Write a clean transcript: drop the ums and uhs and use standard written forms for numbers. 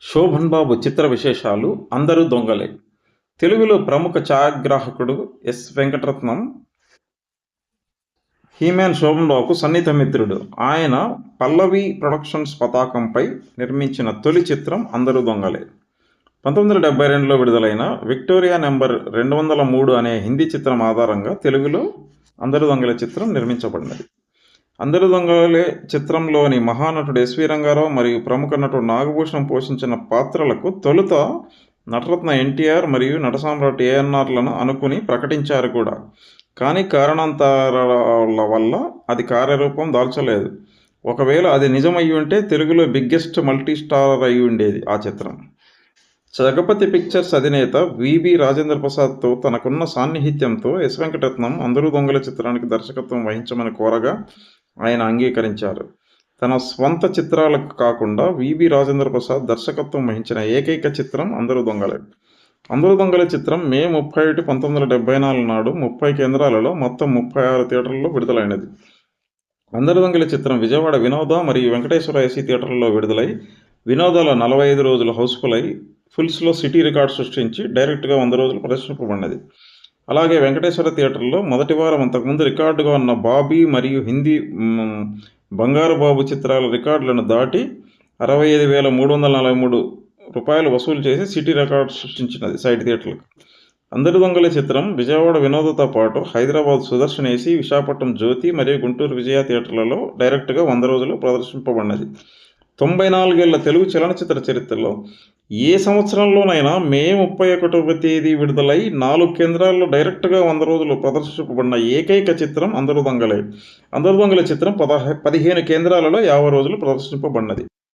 శోభన్ బాబు చిత్ర విశేషాలు అందరూ దొంగలే. తెలుగులో ప్రముఖ ఛాయాగ్రాహకుడు ఎస్. వెంకటరత్నం హీమ్యాన్ శోభన్ బాబుకు సన్నిహిత మిత్రుడు. ఆయన పల్లవి ప్రొడక్షన్స్ పతాకంపై నిర్మించిన తొలి చిత్రం అందరూ దొంగలే. 1972లో విడుదలైన విక్టోరియా నెంబర్ 203 అనే హిందీ చిత్రం ఆధారంగా తెలుగులో అందరూ దొంగలే చిత్రం నిర్మించబడినది. అందరూ దొంగలే చిత్రంలోని మహానటుడు ఎస్వి రంగారావు మరియు ప్రముఖ నటుడు నాగభూషణం పోషించిన పాత్రలకు తొలుత నటరత్న ఎన్టీఆర్ మరియు నటసామ్రాట్ ఏఎన్ఆర్లను అనుకుని ప్రకటించారు కూడా. కానీ కారణాంతరాల వల్ల అది కార్యరూపం దాల్చలేదు. ఒకవేళ అది నిజమయ్యి ఉంటే తెలుగులో బిగ్గెస్ట్ మల్టీ స్టారర్ అయి ఉండేది ఆ చిత్రం. జగపతి పిక్చర్స్ అధినేత విబి రాజేంద్ర ప్రసాద్తో తనకున్న సాన్నిహిత్యంతో ఎస్. వెంకటరత్నం అందరూ దొంగల చిత్రానికి దర్శకత్వం వహించమని కోరగా ఆయన అంగీకరించారు. తన స్వంత చిత్రాలకు కాకుండా విబి రాజేంద్ర ప్రసాద్ దర్శకత్వం వహించిన ఏకైక చిత్రం అందరూ దొంగలే. అందరూ దొంగలే చిత్రం మే 31, 1974 నాడు 30 కేంద్రాలలో మొత్తం 36 థియేటర్లలో విడుదలైనది. అందరూ దొంగలే చిత్రం విజయవాడ వినోద మరియు వెంకటేశ్వర ఏసీ థియేటర్లలో విడుదలై వినోదాల 45 రోజులు హౌస్ఫుల్ అయి ఫుల్స్లో సిటీ రికార్డు సృష్టించి డైరెక్ట్గా 100 రోజులు ప్రదర్శింపబడినది. అలాగే వెంకటేశ్వర థియేటర్లో మొదటి వారం అంతకుముందు రికార్డుగా ఉన్న బాబీ మరియు హిందీ బంగారు బాబు చిత్రాల రికార్డులను దాటి 65,343 రూపాయలు వసూలు చేసి సిటీ రికార్డు సృష్టించినది సైడ్ థియేటర్లకు. అందరి దొంగలే చిత్రం విజయవాడ వినోదతో పాటు హైదరాబాద్ సుదర్శన్ ఏసీ, విశాఖపట్నం జ్యోతి మరియు గుంటూరు విజయ థియేటర్లలో డైరెక్ట్గా 100 రోజులు ప్రదర్శింపబడినది. 94 ఏళ్ల తెలుగు చలనచిత్ర చరిత్రలో ఏ సంవత్సరంలోనైనా మే 31వ తేదీ విడుదలై 4 కేంద్రాల్లో డైరెక్ట్గా 100 రోజులు ప్రదర్శింపబడిన ఏకైక చిత్రం అందరూ దొంగలే. అందరూ దొంగలే చిత్రం 15 కేంద్రాలలో 50 రోజులు ప్రదర్శింపబడినది.